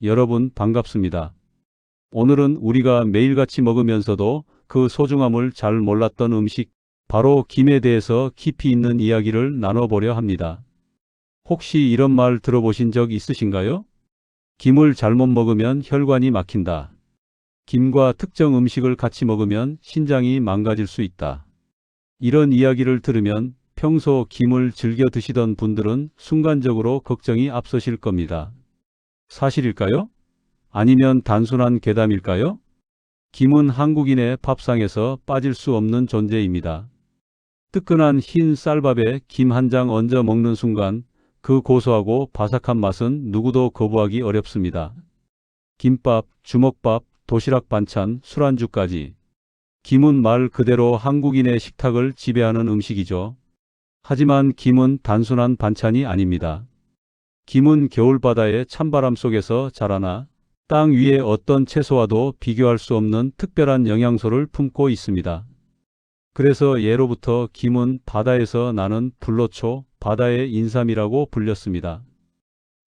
여러분 반갑습니다. 오늘은 우리가 매일같이 먹으면서도 그 소중함을 잘 몰랐던 음식, 바로 김에 대해서 깊이 있는 이야기를 나눠보려 합니다. 혹시 이런 말 들어보신 적 있으신가요? 김을 잘못 먹으면 혈관이 막힌다. 김과 특정 음식을 같이 먹으면 신장이 망가질 수 있다. 이런 이야기를 들으면 평소 김을 즐겨 드시던 분들은 순간적으로 걱정이 앞서실 겁니다. 사실일까요? 아니면 단순한 괴담일까요? 김은 한국인의 밥상에서 빠질 수 없는 존재입니다. 뜨끈한 흰 쌀밥에 김 한 장 얹어 먹는 순간 그 고소하고 바삭한 맛은 누구도 거부하기 어렵습니다. 김밥, 주먹밥, 도시락 반찬, 술안주까지. 김은 말 그대로 한국인의 식탁을 지배하는 음식이죠. 하지만 김은 단순한 반찬이 아닙니다. 김은 겨울바다의 찬바람 속에서 자라나 땅 위의 어떤 채소와도 비교할 수 없는 특별한 영양소를 품고 있습니다. 그래서 예로부터 김은 바다에서 나는 불로초, 바다의 인삼이라고 불렸습니다.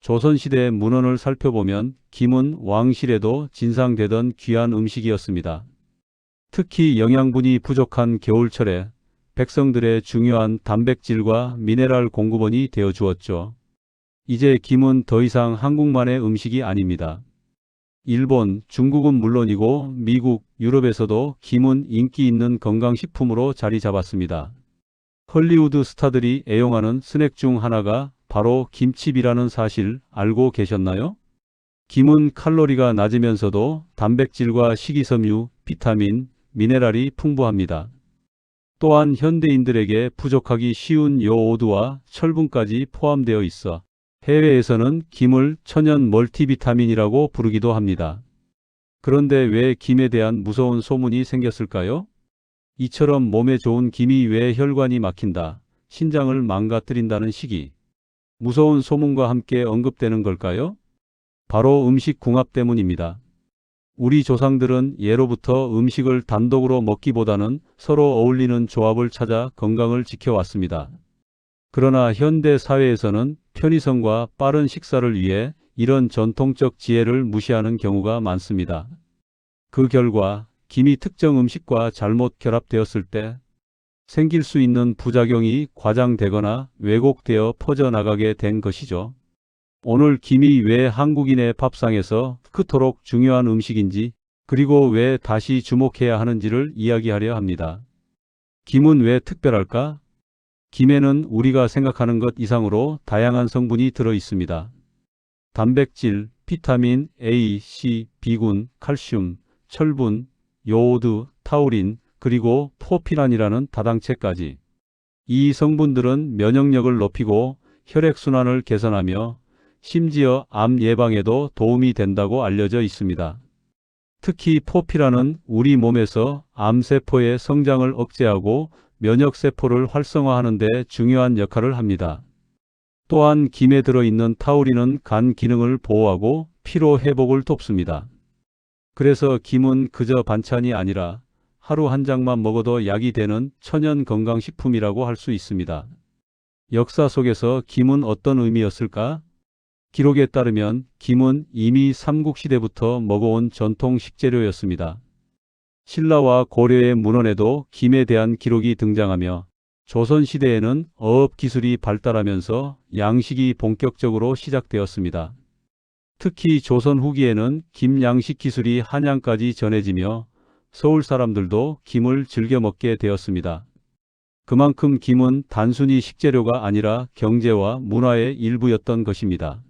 조선시대 문헌을 살펴보면 김은 왕실에도 진상되던 귀한 음식이었습니다. 특히 영양분이 부족한 겨울철에 백성들의 중요한 단백질과 미네랄 공급원이 되어 주었죠. 이제 김은 더 이상 한국만의 음식이 아닙니다. 일본, 중국은 물론이고 미국, 유럽에서도 김은 인기 있는 건강식품으로 자리 잡았습니다. 헐리우드 스타들이 애용하는 스낵 중 하나가 바로 김칩이라는 사실 알고 계셨나요? 김은 칼로리가 낮으면서도 단백질과 식이섬유, 비타민, 미네랄이 풍부합니다. 또한 현대인들에게 부족하기 쉬운 요오드와 철분까지 포함되어 있어 해외에서는 김을 천연 멀티비타민이라고 부르기도 합니다. 그런데 왜 김에 대한 무서운 소문이 생겼을까요? 이처럼 몸에 좋은 김이 왜 혈관이 막힌다, 신장을 망가뜨린다는 시기, 무서운 소문과 함께 언급되는 걸까요? 바로 음식 궁합 때문입니다. 우리 조상들은 예로부터 음식을 단독으로 먹기보다는 서로 어울리는 조합을 찾아 건강을 지켜왔습니다. 그러나 현대 사회에서는 편의성과 빠른 식사를 위해 이런 전통적 지혜를 무시하는 경우가 많습니다. 그 결과 김이 특정 음식과 잘못 결합되었을 때 생길 수 있는 부작용이 과장되거나 왜곡되어 퍼져나가게 된 것이죠. 오늘 김이 왜 한국인의 밥상에서 그토록 중요한 음식인지, 그리고 왜 다시 주목해야 하는지를 이야기하려 합니다. 김은 왜 특별할까? 김에는 우리가 생각하는 것 이상으로 다양한 성분이 들어 있습니다. 단백질, 비타민 A, C, B군, 칼슘, 철분, 요오드, 타우린, 그리고 포피란이라는 다당체까지. 이 성분들은 면역력을 높이고 혈액순환을 개선하며 심지어 암 예방에도 도움이 된다고 알려져 있습니다. 특히 포피란은 우리 몸에서 암세포의 성장을 억제하고 면역세포를 활성화하는 데 중요한 역할을 합니다. 또한 김에 들어있는 타우린은 간 기능을 보호하고 피로 회복을 돕습니다. 그래서 김은 그저 반찬이 아니라 하루 한 장만 먹어도 약이 되는 천연 건강식품이라고 할 수 있습니다. 역사 속에서 김은 어떤 의미였을까? 기록에 따르면 김은 이미 삼국시대부터 먹어온 전통 식재료였습니다. 신라와 고려의 문헌에도 김에 대한 기록이 등장하며 조선시대에는 어업기술이 발달하면서 양식이 본격적으로 시작되었습니다. 특히 조선 후기에는 김 양식 기술이 한양까지 전해지며 서울 사람들도 김을 즐겨 먹게 되었습니다. 그만큼 김은 단순히 식재료가 아니라 경제와 문화의 일부였던 것입니다.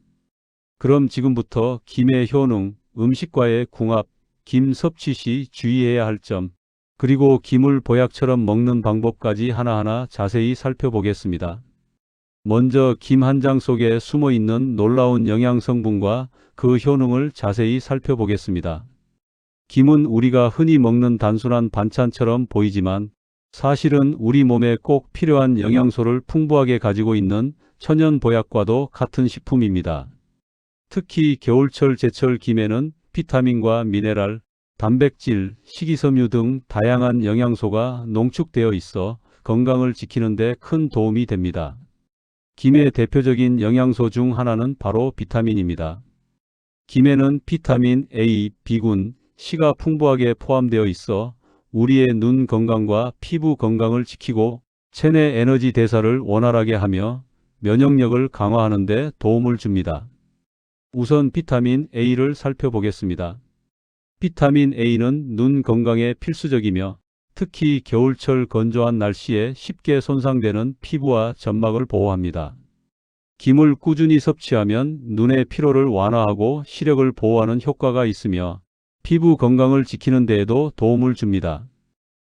그럼 지금부터 김의 효능, 음식과의 궁합, 김 섭취 시 주의해야 할 점, 그리고 김을 보약처럼 먹는 방법까지 하나하나 자세히 살펴보겠습니다. 먼저 김 한 장 속에 숨어 있는 놀라운 영양 성분과 그 효능을 자세히 살펴보겠습니다. 김은 우리가 흔히 먹는 단순한 반찬처럼 보이지만 사실은 우리 몸에 꼭 필요한 영양소를 풍부하게 가지고 있는 천연 보약과도 같은 식품입니다. 특히 겨울철 제철 김에는 비타민과 미네랄, 단백질, 식이섬유 등 다양한 영양소가 농축되어 있어 건강을 지키는 데 큰 도움이 됩니다. 김의 대표적인 영양소 중 하나는 바로 비타민입니다. 김에는 비타민 A, B군, C가 풍부하게 포함되어 있어 우리의 눈 건강과 피부 건강을 지키고 체내 에너지 대사를 원활하게 하며 면역력을 강화하는 데 도움을 줍니다. 우선 비타민 A를 살펴보겠습니다. 비타민 A는 눈 건강에 필수적이며 특히 겨울철 건조한 날씨에 쉽게 손상되는 피부와 점막을 보호합니다. 김을 꾸준히 섭취하면 눈의 피로를 완화하고 시력을 보호하는 효과가 있으며 피부 건강을 지키는 데에도 도움을 줍니다.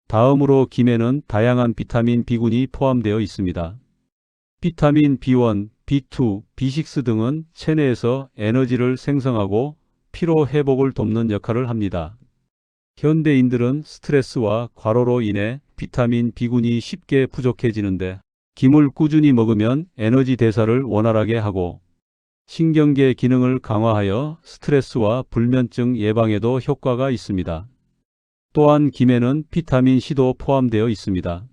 다음으로 김에는 다양한 비타민 B군이 포함되어 있습니다. 비타민 B1, B2, B6 등은 체내에서 에너지를 생성하고 피로 회복을 돕는 역할을 합니다. 현대인들은 스트레스와 과로로 인해 비타민 B군이 쉽게 부족해지는데 김을 꾸준히 먹으면 에너지 대사를 원활하게 하고 신경계 기능을 강화하여 스트레스와 불면증 예방에도 효과가 있습니다. 또한 김에는 비타민 C도 포함되어 있습니다.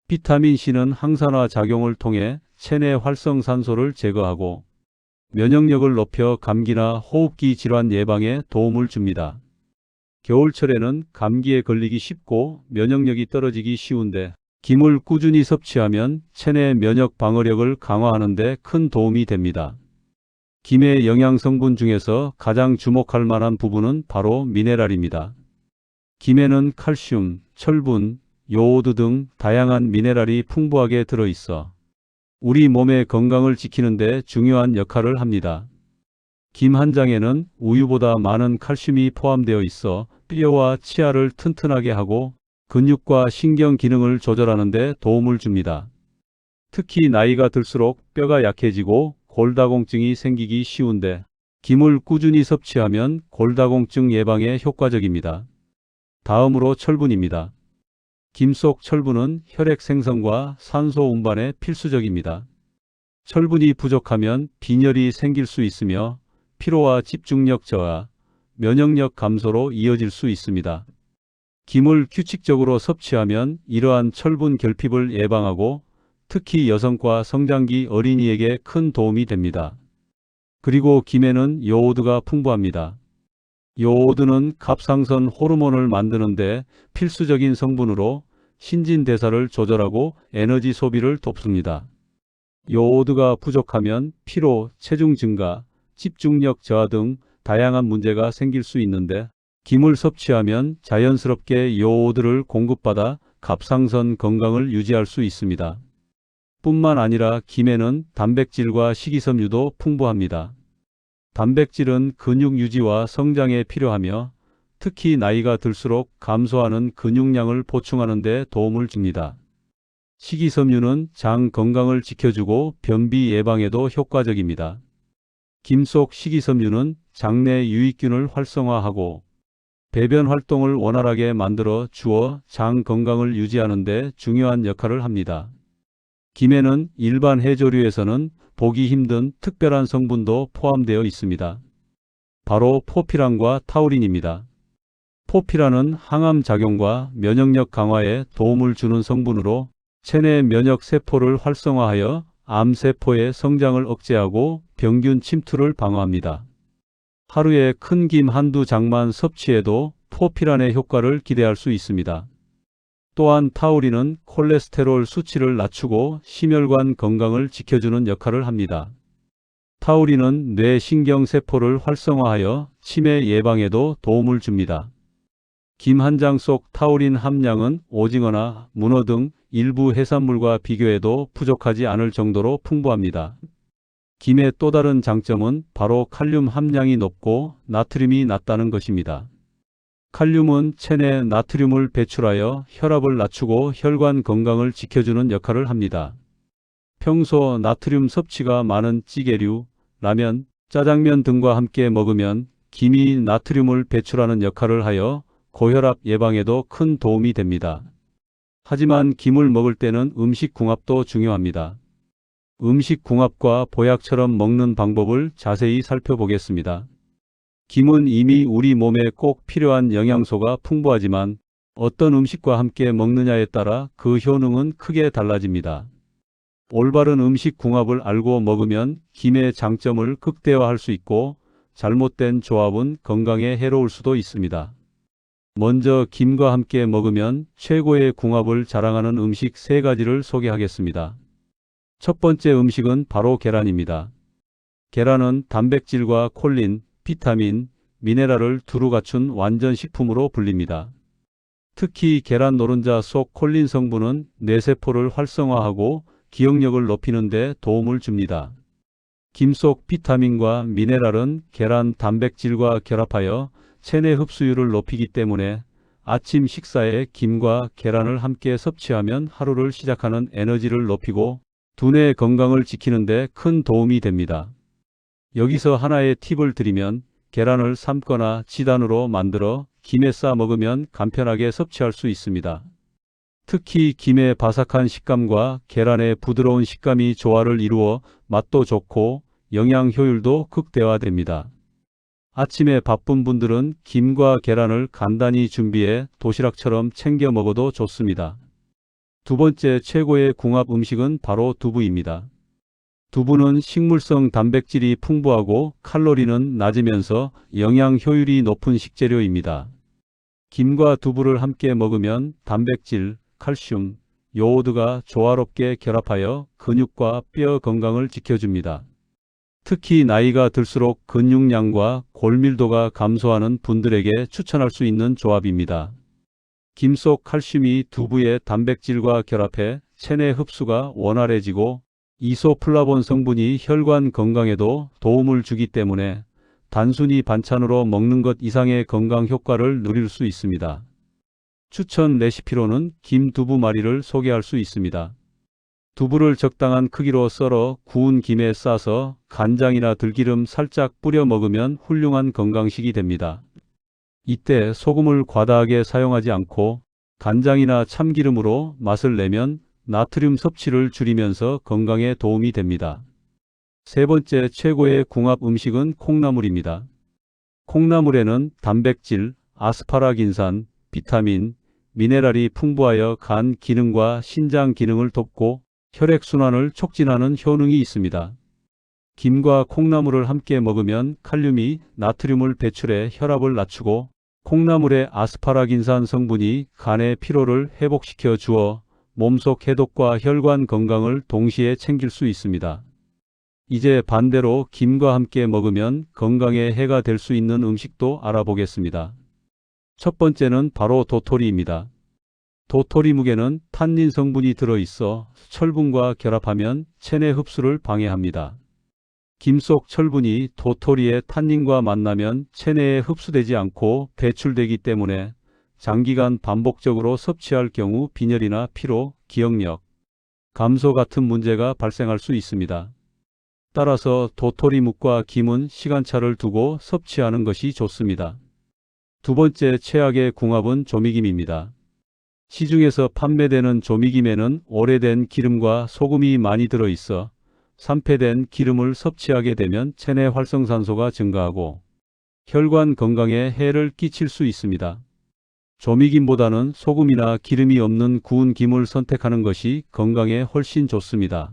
비타민 C는 항산화 작용을 통해 체내 활성산소를 제거하고 면역력을 높여 감기나 호흡기 질환 예방에 도움을 줍니다. 겨울철에는 감기에 걸리기 쉽고 면역력이 떨어지기 쉬운데 김을 꾸준히 섭취하면 체내 면역 방어력을 강화하는 데 큰 도움이 됩니다. 김의 영양 성분 중에서 가장 주목할 만한 부분은 바로 미네랄입니다. 김에는 칼슘, 철분, 요오드 등 다양한 미네랄이 풍부하게 들어있어 우리 몸의 건강을 지키는 데 중요한 역할을 합니다. 김 한 장에는 우유보다 많은 칼슘이 포함되어 있어 뼈와 치아를 튼튼하게 하고 근육과 신경 기능을 조절하는 데 도움을 줍니다. 특히 나이가 들수록 뼈가 약해지고 골다공증이 생기기 쉬운데 김을 꾸준히 섭취하면 골다공증 예방에 효과적입니다. 다음으로 철분입니다. 김 속 철분은 혈액 생성과 산소 운반에 필수적입니다. 철분이 부족하면 빈혈이 생길 수 있으며 피로와 집중력 저하, 면역력 감소로 이어질 수 있습니다. 김을 규칙적으로 섭취하면 이러한 철분 결핍을 예방하고 특히 여성과 성장기 어린이에게 큰 도움이 됩니다. 그리고 김에는 요오드가 풍부합니다. 요오드는 갑상선 호르몬을 만드는 데 필수적인 성분으로 신진대사를 조절하고 에너지 소비를 돕습니다. 요오드가 부족하면 피로, 체중 증가, 집중력 저하 등 다양한 문제가 생길 수 있는데 김을 섭취하면 자연스럽게 요오드를 공급받아 갑상선 건강을 유지할 수 있습니다. 뿐만 아니라 김에는 단백질과 식이섬유도 풍부합니다. 단백질은 근육 유지와 성장에 필요하며 특히 나이가 들수록 감소하는 근육량을 보충하는 데 도움을 줍니다. 식이섬유는 장 건강을 지켜주고 변비 예방에도 효과적입니다. 김 속 식이섬유는 장내 유익균을 활성화하고 배변 활동을 원활하게 만들어 주어 장 건강을 유지하는 데 중요한 역할을 합니다. 김에는 일반 해조류에서는 보기 힘든 특별한 성분도 포함되어 있습니다. 바로 포피란과 타우린입니다. 포피란은 항암 작용과 면역력 강화에 도움을 주는 성분으로 체내 면역 세포를 활성화하여 암세포의 성장을 억제하고 병균 침투를 방어합니다. 하루에 큰 김 한두 장만 섭취해도 포피란의 효과를 기대할 수 있습니다. 또한 타우린은 콜레스테롤 수치를 낮추고 심혈관 건강을 지켜주는 역할을 합니다. 타우린은 뇌 신경세포를 활성화하여 치매 예방에도 도움을 줍니다. 김 한 장 속 타우린 함량은 오징어나 문어 등 일부 해산물과 비교해도 부족하지 않을 정도로 풍부합니다. 김의 또 다른 장점은 바로 칼륨 함량이 높고 나트륨이 낮다는 것입니다. 칼륨은 체내 나트륨을 배출하여 혈압을 낮추고 혈관 건강을 지켜주는 역할을 합니다. 평소 나트륨 섭취가 많은 찌개류, 라면, 짜장면 등과 함께 먹으면 김이 나트륨을 배출하는 역할을 하여 고혈압 예방에도 큰 도움이 됩니다. 하지만 김을 먹을 때는 음식궁합도 중요합니다. 음식궁합과 보약처럼 먹는 방법을 자세히 살펴보겠습니다. 김은 이미 우리 몸에 꼭 필요한 영양소가 풍부하지만 어떤 음식과 함께 먹느냐에 따라 그 효능은 크게 달라집니다. 올바른 음식 궁합을 알고 먹으면 김의 장점을 극대화할 수 있고 잘못된 조합은 건강에 해로울 수도 있습니다. 먼저 김과 함께 먹으면 최고의 궁합을 자랑하는 음식 3가지를 소개하겠습니다. 첫 번째 음식은 바로 계란입니다. 계란은 단백질과 콜린, 비타민, 미네랄을 두루 갖춘 완전 식품으로 불립니다. 특히 계란 노른자 속 콜린 성분은 뇌세포를 활성화하고 기억력을 높이는 데 도움을 줍니다. 김 속 비타민과 미네랄은 계란 단백질과 결합하여 체내 흡수율을 높이기 때문에 아침 식사에 김과 계란을 함께 섭취하면 하루를 시작하는 에너지를 높이고 두뇌 건강을 지키는 데 큰 도움이 됩니다. 여기서 하나의 팁을 드리면 계란을 삶거나 지단으로 만들어 김에 싸 먹으면 간편하게 섭취할 수 있습니다. 특히 김의 바삭한 식감과 계란의 부드러운 식감이 조화를 이루어 맛도 좋고 영양 효율도 극대화됩니다. 아침에 바쁜 분들은 김과 계란을 간단히 준비해 도시락처럼 챙겨 먹어도 좋습니다. 두 번째 최고의 궁합 음식은 바로 두부입니다. 두부는 식물성 단백질이 풍부하고 칼로리는 낮으면서 영양 효율이 높은 식재료입니다. 김과 두부를 함께 먹으면 단백질, 칼슘, 요오드가 조화롭게 결합하여 근육과 뼈 건강을 지켜줍니다. 특히 나이가 들수록 근육량과 골밀도가 감소하는 분들에게 추천할 수 있는 조합입니다. 김 속 칼슘이 두부의 단백질과 결합해 체내 흡수가 원활해지고 이소플라본 성분이 혈관 건강에도 도움을 주기 때문에 단순히 반찬으로 먹는 것 이상의 건강 효과를 누릴 수 있습니다. 추천 레시피로는 김 두부말이를 소개할 수 있습니다. 두부를 적당한 크기로 썰어 구운 김에 싸서 간장이나 들기름 살짝 뿌려 먹으면 훌륭한 건강식이 됩니다. 이때 소금을 과다하게 사용하지 않고 간장이나 참기름으로 맛을 내면 나트륨 섭취를 줄이면서 건강에 도움이 됩니다. 세 번째 최고의 궁합 음식은 콩나물입니다. 콩나물에는 단백질, 아스파라긴산, 비타민, 미네랄이 풍부하여 간 기능과 신장 기능을 돕고 혈액순환을 촉진하는 효능이 있습니다. 김과 콩나물을 함께 먹으면 칼륨이 나트륨을 배출해 혈압을 낮추고 콩나물의 아스파라긴산 성분이 간의 피로를 회복시켜 주어 몸속 해독과 혈관 건강을 동시에 챙길 수 있습니다. 이제 반대로 김과 함께 먹으면 건강에 해가 될 수 있는 음식도 알아보겠습니다. 첫 번째는 바로 도토리입니다. 도토리묵에는 탄닌 성분이 들어있어 철분과 결합하면 체내 흡수를 방해합니다. 김 속 철분이 도토리의 탄닌과 만나면 체내에 흡수되지 않고 배출되기 때문에 장기간 반복적으로 섭취할 경우 빈혈이나 피로, 기억력 감소 같은 문제가 발생할 수 있습니다. 따라서 도토리묵과 김은 시간차를 두고 섭취하는 것이 좋습니다. 두 번째 최악의 궁합은 조미김입니다. 시중에서 판매되는 조미김에는 오래된 기름과 소금이 많이 들어있어 산패된 기름을 섭취하게 되면 체내 활성산소가 증가하고 혈관 건강에 해를 끼칠 수 있습니다. 조미김보다는 소금이나 기름이 없는 구운 김을 선택하는 것이 건강에 훨씬 좋습니다.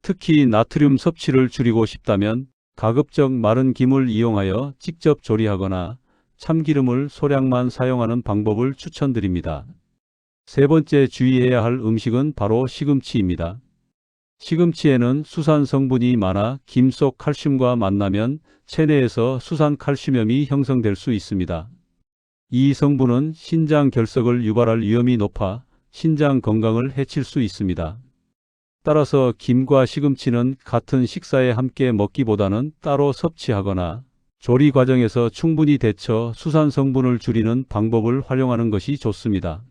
특히 나트륨 섭취를 줄이고 싶다면 가급적 마른 김을 이용하여 직접 조리하거나 참기름을 소량만 사용하는 방법을 추천드립니다. 세 번째 주의해야 할 음식은 바로 시금치입니다. 시금치에는 수산 성분이 많아 김 속 칼슘과 만나면 체내에서 수산 칼슘염이 형성될 수 있습니다. 이 성분은 신장 결석을 유발할 위험이 높아 신장 건강을 해칠 수 있습니다. 따라서 김과 시금치는 같은 식사에 함께 먹기보다는 따로 섭취하거나 조리 과정에서 충분히 데쳐 수산 성분을 줄이는 방법을 활용하는 것이 좋습니다.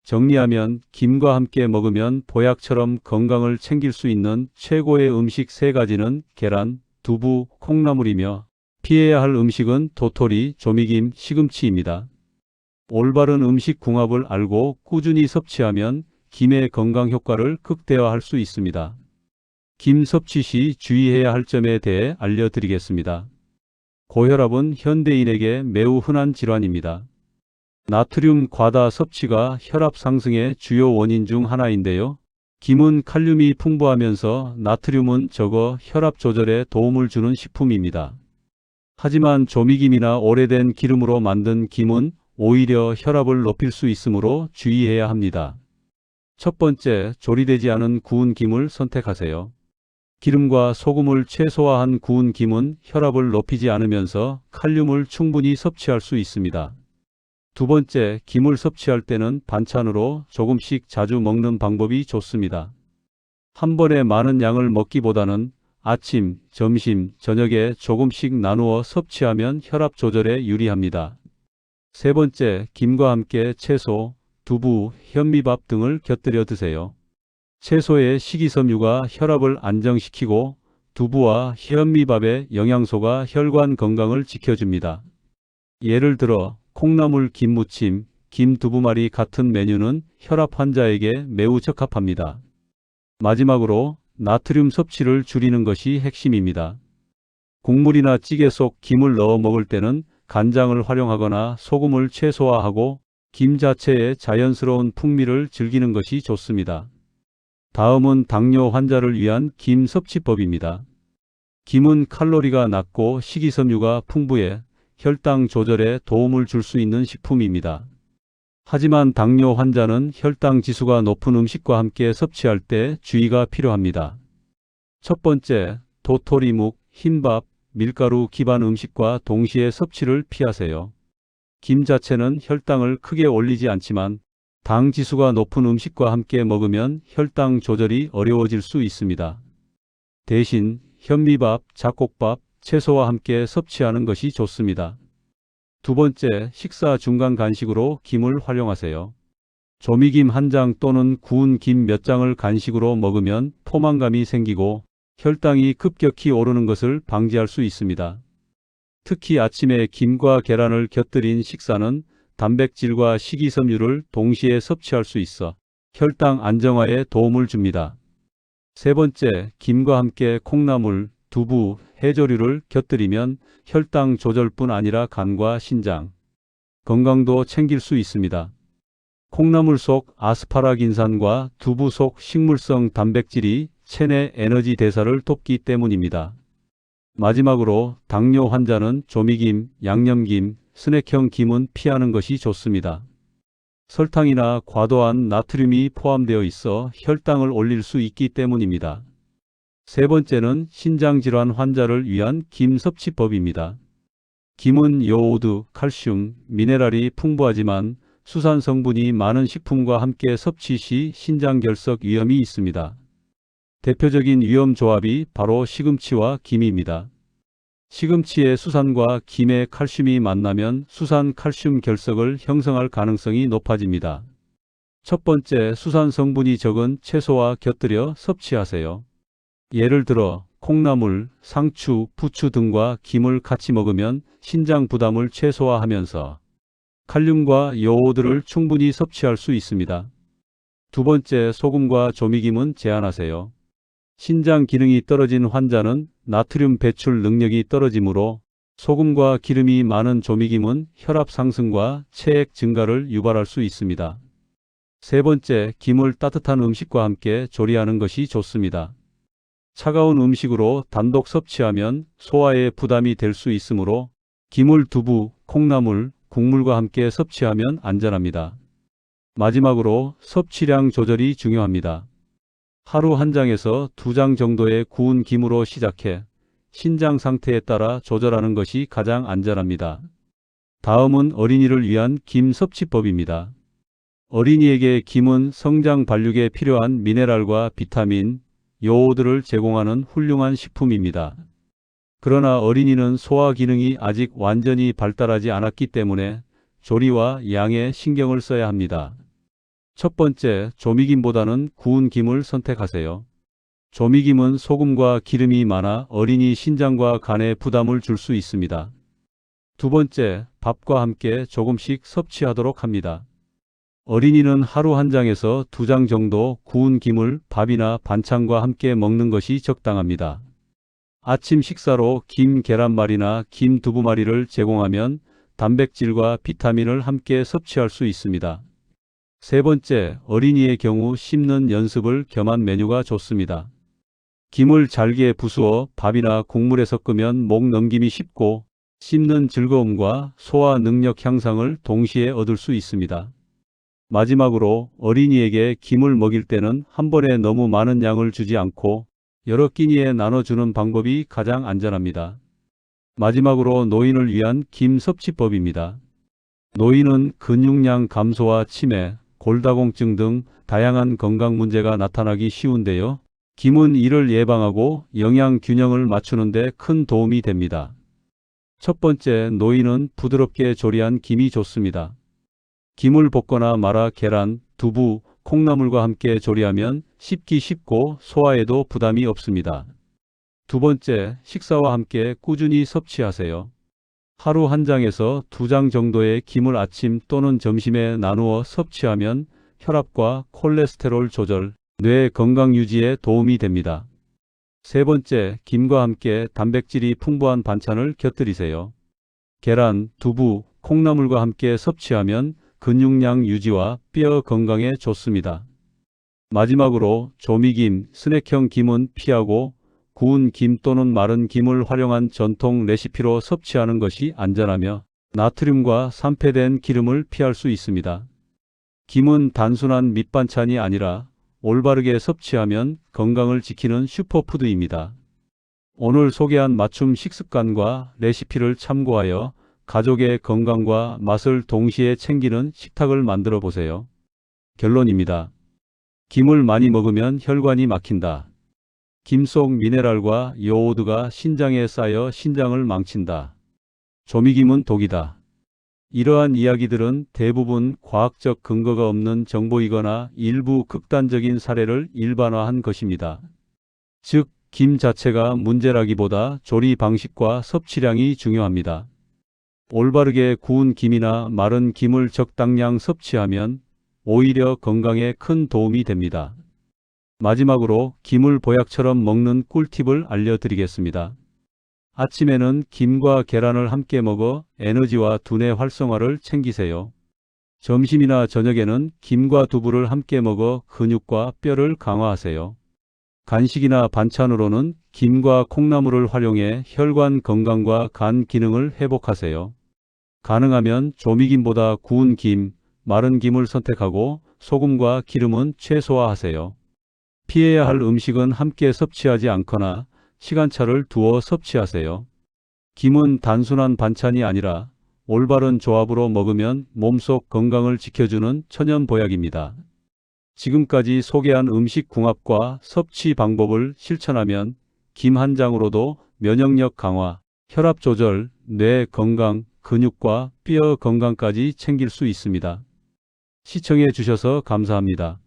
정리하면 김과 함께 먹으면 보약처럼 건강을 챙길 수 있는 최고의 음식 3가지는 계란, 두부, 콩나물이며 피해야 할 음식은 도토리, 조미김, 시금치입니다. 올바른 음식 궁합을 알고 꾸준히 섭취하면 김의 건강 효과를 극대화할 수 있습니다. 김 섭취 시 주의해야 할 점에 대해 알려드리겠습니다. 고혈압은 현대인에게 매우 흔한 질환입니다. 나트륨 과다 섭취가 혈압 상승의 주요 원인 중 하나인데요. 김은 칼륨이 풍부하면서 나트륨은 적어 혈압 조절에 도움을 주는 식품입니다. 하지만 조미김이나 오래된 기름으로 만든 김은 오히려 혈압을 높일 수 있으므로 주의해야 합니다. 첫 번째, 조리되지 않은 구운 김을 선택하세요. 기름과 소금을 최소화한 구운 김은 혈압을 높이지 않으면서 칼륨을 충분히 섭취할 수 있습니다. 두 번째, 김을 섭취할 때는 반찬으로 조금씩 자주 먹는 방법이 좋습니다. 한 번에 많은 양을 먹기보다는 아침, 점심, 저녁에 조금씩 나누어 섭취하면 혈압 조절에 유리합니다. 세 번째, 김과 함께 채소, 두부, 현미밥 등을 곁들여 드세요. 채소의 식이섬유가 혈압을 안정시키고 두부와 현미밥의 영양소가 혈관 건강을 지켜줍니다. 예를 들어 콩나물 김무침, 김두부말이 같은 메뉴는 혈압 환자에게 매우 적합합니다. 마지막으로 나트륨 섭취를 줄이는 것이 핵심입니다. 국물이나 찌개 속 김을 넣어 먹을 때는 간장을 활용하거나 소금을 최소화하고 김 자체의 자연스러운 풍미를 즐기는 것이 좋습니다. 다음은 당뇨 환자를 위한 김 섭취법입니다. 김은 칼로리가 낮고 식이섬유가 풍부해 혈당 조절에 도움을 줄 수 있는 식품입니다. 하지만 당뇨 환자는 혈당 지수가 높은 음식과 함께 섭취할 때 주의가 필요합니다. 첫 번째, 도토리묵, 흰밥, 밀가루 기반 음식과 동시에 섭취를 피하세요. 김 자체는 혈당을 크게 올리지 않지만 당 지수가 높은 음식과 함께 먹으면 혈당 조절이 어려워질 수 있습니다. 대신 현미밥, 잡곡밥, 채소와 함께 섭취하는 것이 좋습니다. 두 번째, 식사 중간 간식으로 김을 활용하세요. 조미김 한 장 또는 구운 김 몇 장을 간식으로 먹으면 포만감이 생기고 혈당이 급격히 오르는 것을 방지할 수 있습니다. 특히 아침에 김과 계란을 곁들인 식사는 단백질과 식이섬유를 동시에 섭취할 수 있어 혈당 안정화에 도움을 줍니다. 세 번째, 김과 함께 콩나물, 두부, 해조류를 곁들이면 혈당 조절뿐 아니라 간과 신장, 건강도 챙길 수 있습니다. 콩나물 속 아스파라긴산과 두부 속 식물성 단백질이 체내 에너지 대사를 돕기 때문입니다. 마지막으로 당뇨 환자는 조미김, 양념김, 스낵형 김은 피하는 것이 좋습니다. 설탕이나 과도한 나트륨이 포함되어 있어 혈당을 올릴 수 있기 때문입니다. 세 번째는 신장질환 환자를 위한 김 섭취법입니다. 김은 요오드, 칼슘, 미네랄이 풍부하지만 수산 성분이 많은 식품과 함께 섭취 시 신장결석 위험이 있습니다. 대표적인 위험 조합이 바로 시금치와 김입니다. 시금치의 수산과 김의 칼슘이 만나면 수산 칼슘 결석을 형성할 가능성이 높아집니다. 첫 번째, 수산 성분이 적은 채소와 곁들여 섭취하세요. 예를 들어 콩나물, 상추, 부추 등과 김을 같이 먹으면 신장 부담을 최소화하면서 칼륨과 요오드를 충분히 섭취할 수 있습니다. 두 번째, 소금과 조미김은 제한하세요. 신장 기능이 떨어진 환자는 나트륨 배출 능력이 떨어지므로 소금과 기름이 많은 조미김은 혈압 상승과 체액 증가를 유발할 수 있습니다. 세 번째, 김을 따뜻한 음식과 함께 조리하는 것이 좋습니다. 차가운 음식으로 단독 섭취하면 소화에 부담이 될 수 있으므로 김을 두부, 콩나물, 국물과 함께 섭취하면 안전합니다. 마지막으로 섭취량 조절이 중요합니다. 하루 한 장에서 두 장 정도의 구운 김으로 시작해 신장 상태에 따라 조절하는 것이 가장 안전합니다. 다음은 어린이를 위한 김 섭취법입니다. 어린이에게 김은 성장 발육에 필요한 미네랄과 비타민, 요오드를 제공하는 훌륭한 식품입니다. 그러나 어린이는 소화 기능이 아직 완전히 발달하지 않았기 때문에 조리와 양에 신경을 써야 합니다. 첫 번째, 조미김보다는 구운 김을 선택하세요. 조미김은 소금과 기름이 많아 어린이 신장과 간에 부담을 줄 수 있습니다. 두 번째, 밥과 함께 조금씩 섭취하도록 합니다. 어린이는 하루 한 장에서 두 장 정도 구운 김을 밥이나 반찬과 함께 먹는 것이 적당합니다. 아침 식사로 김 계란말이나 김 두부말이를 제공하면 단백질과 비타민을 함께 섭취할 수 있습니다. 세 번째, 어린이의 경우 씹는 연습을 겸한 메뉴가 좋습니다. 김을 잘게 부수어 밥이나 국물에 섞으면 목 넘김이 쉽고 씹는 즐거움과 소화 능력 향상을 동시에 얻을 수 있습니다. 마지막으로 어린이에게 김을 먹일 때는 한 번에 너무 많은 양을 주지 않고 여러 끼니에 나눠주는 방법이 가장 안전합니다. 마지막으로 노인을 위한 김 섭취법입니다. 노인은 근육량 감소와 치매, 골다공증 등 다양한 건강 문제가 나타나기 쉬운데요. 김은 이를 예방하고 영양 균형을 맞추는 데 큰 도움이 됩니다. 첫 번째, 노인은 부드럽게 조리한 김이 좋습니다. 김을 볶거나 말아 계란, 두부, 콩나물과 함께 조리하면 씹기 쉽고 소화에도 부담이 없습니다. 두 번째, 식사와 함께 꾸준히 섭취하세요. 하루 한 장에서 두 장 정도의 김을 아침 또는 점심에 나누어 섭취하면 혈압과 콜레스테롤 조절, 뇌 건강 유지에 도움이 됩니다. 세 번째, 김과 함께 단백질이 풍부한 반찬을 곁들이세요. 계란, 두부, 콩나물과 함께 섭취하면 근육량 유지와 뼈 건강에 좋습니다. 마지막으로 조미김, 스낵형 김은 피하고 구운 김 또는 마른 김을 활용한 전통 레시피로 섭취하는 것이 안전하며 나트륨과 산패된 기름을 피할 수 있습니다. 김은 단순한 밑반찬이 아니라 올바르게 섭취하면 건강을 지키는 슈퍼푸드입니다. 오늘 소개한 맞춤 식습관과 레시피를 참고하여 가족의 건강과 맛을 동시에 챙기는 식탁을 만들어 보세요. 결론입니다. 김을 많이 먹으면 혈관이 막힌다. 김 속 미네랄과 요오드가 신장에 쌓여 신장을 망친다. 조미김은 독이다. 이러한 이야기들은 대부분 과학적 근거가 없는 정보이거나 일부 극단적인 사례를 일반화한 것입니다. 즉, 김 자체가 문제라기보다 조리 방식과 섭취량이 중요합니다. 올바르게 구운 김이나 마른 김을 적당량 섭취하면 오히려 건강에 큰 도움이 됩니다. 마지막으로 김을 보약처럼 먹는 꿀팁을 알려드리겠습니다. 아침에는 김과 계란을 함께 먹어 에너지와 두뇌 활성화를 챙기세요. 점심이나 저녁에는 김과 두부를 함께 먹어 근육과 뼈를 강화하세요. 간식이나 반찬으로는 김과 콩나물을 활용해 혈관 건강과 간 기능을 회복하세요. 가능하면 조미김보다 구운 김, 마른 김을 선택하고 소금과 기름은 최소화하세요. 피해야 할 음식은 함께 섭취하지 않거나 시간차를 두어 섭취하세요. 김은 단순한 반찬이 아니라 올바른 조합으로 먹으면 몸속 건강을 지켜주는 천연 보약입니다. 지금까지 소개한 음식 궁합과 섭취 방법을 실천하면 김 한 장으로도 면역력 강화, 혈압 조절, 뇌 건강, 근육과 뼈 건강까지 챙길 수 있습니다. 시청해 주셔서 감사합니다.